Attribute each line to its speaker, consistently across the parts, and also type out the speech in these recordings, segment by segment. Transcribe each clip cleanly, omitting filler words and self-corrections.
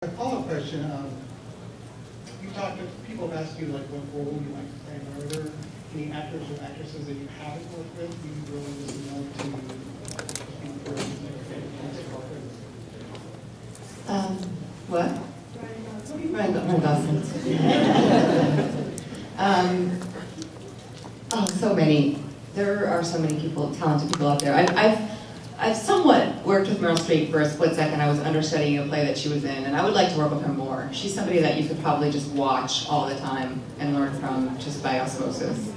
Speaker 1: A follow-up question. You talked to people have asked you like what role you like to play. Are there any actors or actresses that you haven't worked with you really just know to speak for
Speaker 2: What? Ryan Gosling. Oh, so many. There are so many people, talented people out there. I've somewhat worked with Meryl Streep for a split second. I was understudying a play that she was in, and I would like to work with her more. She's somebody that you could probably just watch all the time and learn from just by osmosis.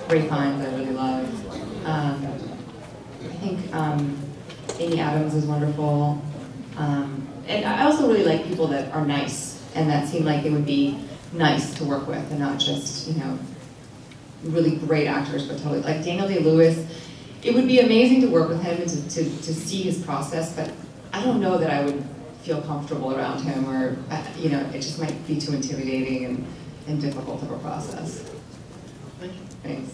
Speaker 2: Ray Fiennes, I really love. I think Amy Adams is wonderful. And I also really like people that are nice and that seem like they would be nice to work with and not just, you know, really great actors, but totally, like Daniel Day-Lewis. It would be amazing to work with him and to see his process, but I don't know that I would feel comfortable around him, or, you know, it just might be too intimidating and difficult of a process.
Speaker 1: Thank you.
Speaker 2: Thanks.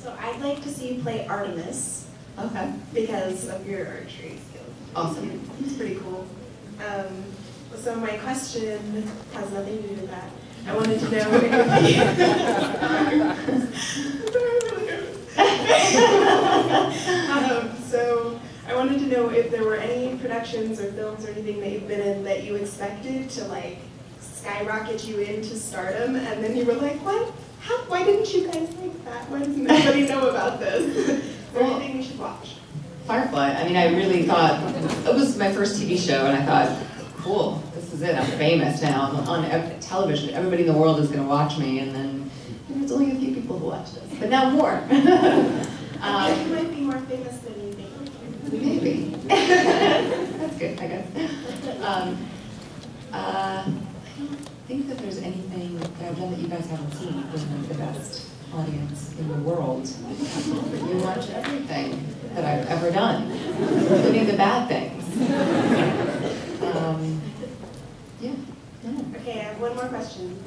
Speaker 3: So I'd like to see you play Artemis.
Speaker 2: Okay.
Speaker 3: Because of your archery skills.
Speaker 2: Awesome.
Speaker 3: It's pretty cool. So my question has nothing to do with that. I wanted to know so I wanted to know if there were any productions or films or anything that you've been in that you expected to like skyrocket you into stardom, and then you were like, what? How? Why didn't you guys like that? Why doesn't anybody know about this? Is there anything we should watch?
Speaker 2: Firefly. I mean, I really thought, it was my first TV show, and I thought, cool, this is it, I'm famous now. I'm on television, everybody in the world is going to watch me, and then there's only a few people who watch this, but now more.
Speaker 3: I think you might be more famous than you think.
Speaker 2: Maybe. That's good, I guess. I don't think that there's anything that I've done that you guys haven't seen with the best audience in the world. You watch everything that I've ever done, including the bad things. Yeah.
Speaker 3: Okay, I have one more question.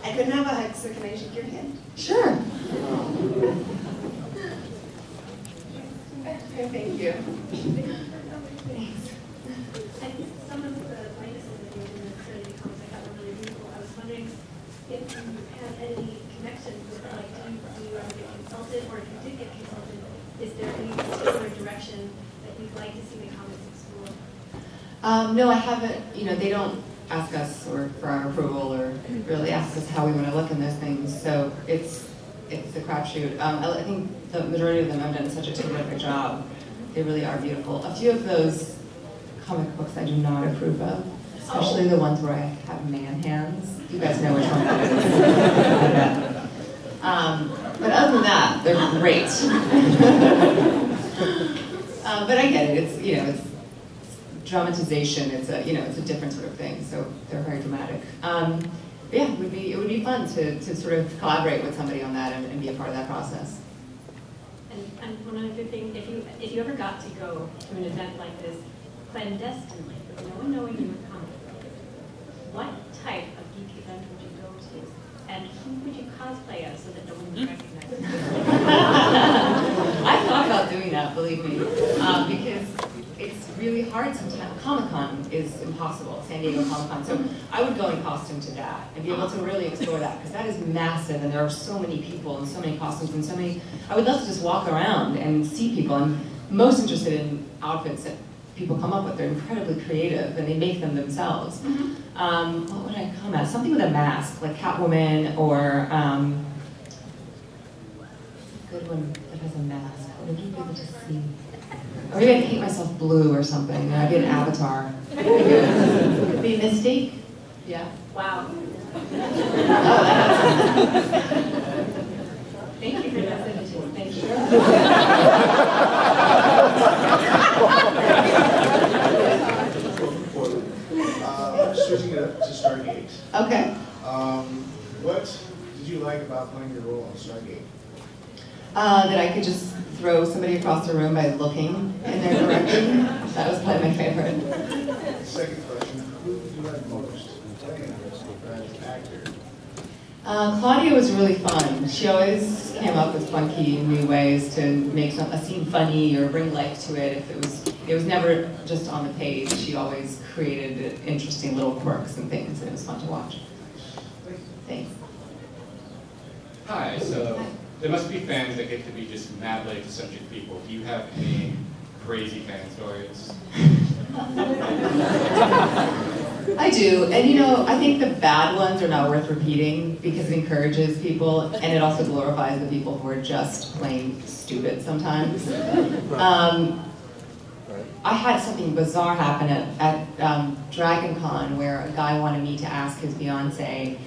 Speaker 3: I couldn't have a hug, so can I shake your hand?
Speaker 2: Sure.
Speaker 3: Thank you.
Speaker 2: Thanks.
Speaker 4: I think some of the likenesses that you did in the Trinity comics I thought were really beautiful. I was wondering if you had any connections with, like, do you ever get consulted, or if you did get consulted, is there any particular direction that you'd like to see the comics explore?
Speaker 2: No, I haven't. You know, they don't ask us or for our approval or really ask us how we want to look in those things. So it's a crapshoot. I think the majority of them have done such a terrific job. They really are beautiful. A few of those comic books I do not approve of, especially the ones where I have man hands. You guys know which one that is. But other than that, they're great. But I get it. It's, you know, it's dramatization. It's a, you know, it's a different sort of thing. So they're very dramatic. Yeah, it would be fun to sort of collaborate with somebody on that and be a part of that process.
Speaker 4: And one other thing, if you ever got to go to an event like this clandestinely, with no one knowing you were coming, what type of geek event would you go to? And who would you cosplay as so that no one would recognize you?
Speaker 2: I thought about doing that, believe me, because it's really hard sometimes. Comic-Con is impossible, San Diego Comic-Con. So I would go in costume to that and be able to really explore that, because that is massive and there are so many people and so many costumes and so many. I would love to just walk around and see people. I'm most interested in outfits that people come up with. They're incredibly creative and they make them themselves. What would I come as? Something with a mask, like Catwoman, or a good one that has a mask. What would you be able to see? Or maybe I'd paint myself blue or something. I'd be an avatar. Could be Mystique. Yeah.
Speaker 4: Wow.
Speaker 2: Thank you for that. Thank you.
Speaker 5: Switching it up to Stargate.
Speaker 2: Okay.
Speaker 5: What did you like about playing your role on Stargate?
Speaker 2: That I could just throw somebody across the room by looking in their direction. That was probably my favorite.
Speaker 5: Second question, who did you like most playing as an actor?
Speaker 2: Claudia was really fun. She always came up with funky new ways to make a scene funny or bring life to it. If it was never just on the page. She always created interesting little quirks and things, and it was fun to watch. Thanks.
Speaker 6: Hi, so there must be fans that get to be just madly eccentric people. Do you have any crazy fan stories?
Speaker 2: I do, and you know, I think the bad ones are not worth repeating because it encourages people, and it also glorifies the people who are just plain stupid sometimes. I had something bizarre happen at Dragon Con where a guy wanted me to ask his fiancée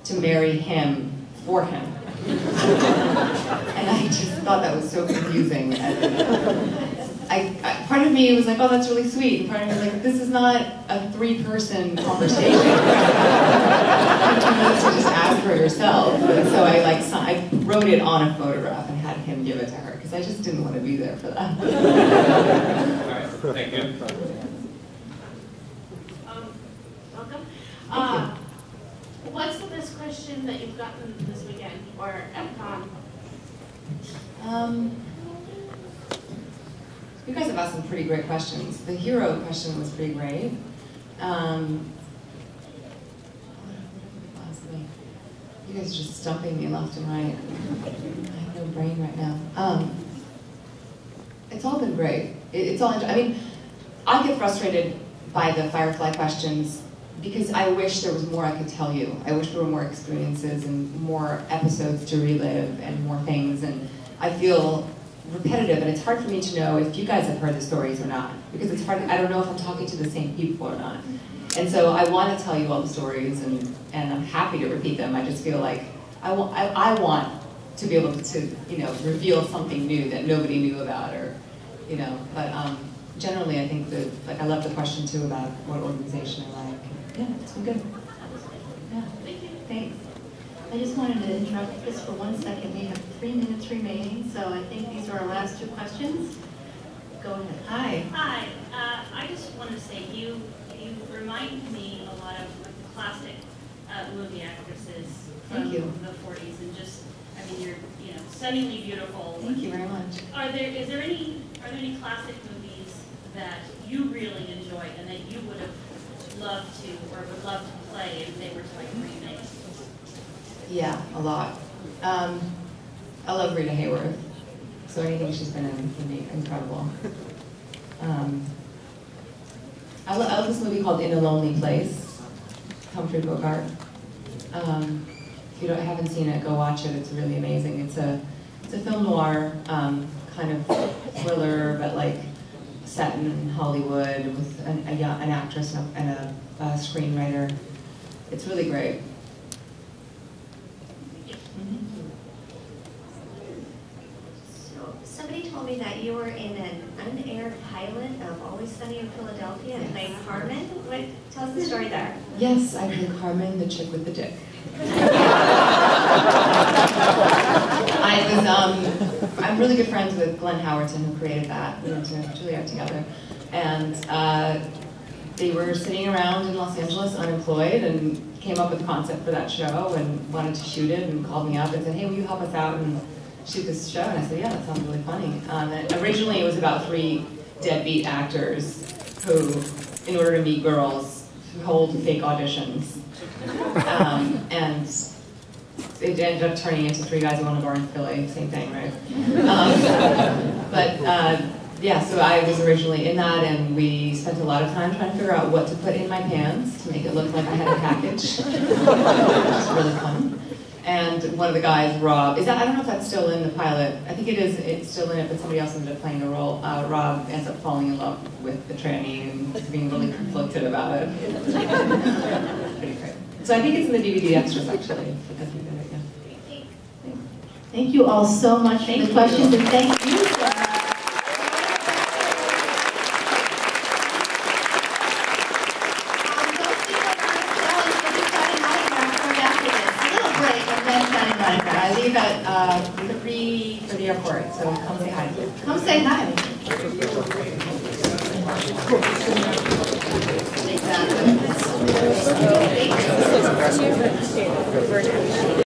Speaker 2: to marry him for him. And I just thought that was so confusing. Part of me was like, oh, that's really sweet. And part of me was like, this is not a three-person conversation. You need to just ask for yourself. And so I wrote it on a photograph and had him give it to her because I just didn't want to be there for that.
Speaker 6: All right, thank you.
Speaker 4: Welcome. What's the best question that you've gotten this weekend or at con?
Speaker 2: You guys have asked some pretty great questions. The hero question was pretty great. You guys are just stumping me left and right. I have no brain right now. It's all been great. It's all. I mean, I get frustrated by the Firefly questions because I wish there was more I could tell you. I wish there were more experiences and more episodes to relive and more things. And I feel repetitive, and it's hard for me to know if you guys have heard the stories or not, because it's hard. I don't know if I'm talking to the same people or not. And so I want to tell you all the stories, and I'm happy to repeat them. I just feel like I want to be able to reveal something new that nobody knew about, or But generally, I think I love the question too about what organization I like. Yeah, it's been good. Yeah,
Speaker 4: Thank you.
Speaker 2: thanks.
Speaker 7: I just wanted to interrupt just for 1 second. We have 3 minutes remaining, so I think these are our last 2 questions. Go ahead. Hi.
Speaker 8: Hi. I just wanted to say you remind me a lot of classic movie actresses from
Speaker 2: Thank you.
Speaker 8: the 40s, and just, I mean, you're stunningly beautiful.
Speaker 2: Thank you very much.
Speaker 8: Are there any classic movies that you really enjoyed and that you would have loved to or would love to play if they were to remake?
Speaker 2: Yeah, a lot. I love Rita Hayworth, so anything she's been in would be incredible. I love this movie called In a Lonely Place, Humphrey Bogart. If you haven't seen it, go watch it. It's really amazing. It's a film noir, kind of thriller, but set in Hollywood with an actress and a screenwriter. It's really great.
Speaker 9: Somebody told me that you were in an unaired pilot of Always Sunny in Philadelphia and played Carmen. Tell us the story there.
Speaker 2: Yes, I play Carmen, the chick with the dick. I'm really good friends with Glenn Howerton, who created that. We went to Juilliard together. And they were sitting around in Los Angeles unemployed and came up with a concept for that show and wanted to shoot it and called me up and said, hey, will you help us out and shoot this show? And I said, yeah, that sounds really funny. And originally it was about 3 deadbeat actors who, in order to meet girls, hold fake auditions. And it ended up turning into 3 guys who want a bar in Philly, same thing, right? Yeah, so I was originally in that, and we spent a lot of time trying to figure out what to put in my pants to make it look like I had a package, which is really fun. And one of the guys, Rob, I don't know if that's still in the pilot. I think it is. It's still in it, but somebody else ended up playing the role. Rob ends up falling in love with the tranny and being really conflicted about it. Pretty great. So I think it's in the DVD extras, actually.
Speaker 7: Thank you all so much for the questions, and thank you.
Speaker 2: I leave at 3 for the airport, so come say hi.
Speaker 7: Come say hi. Exactly.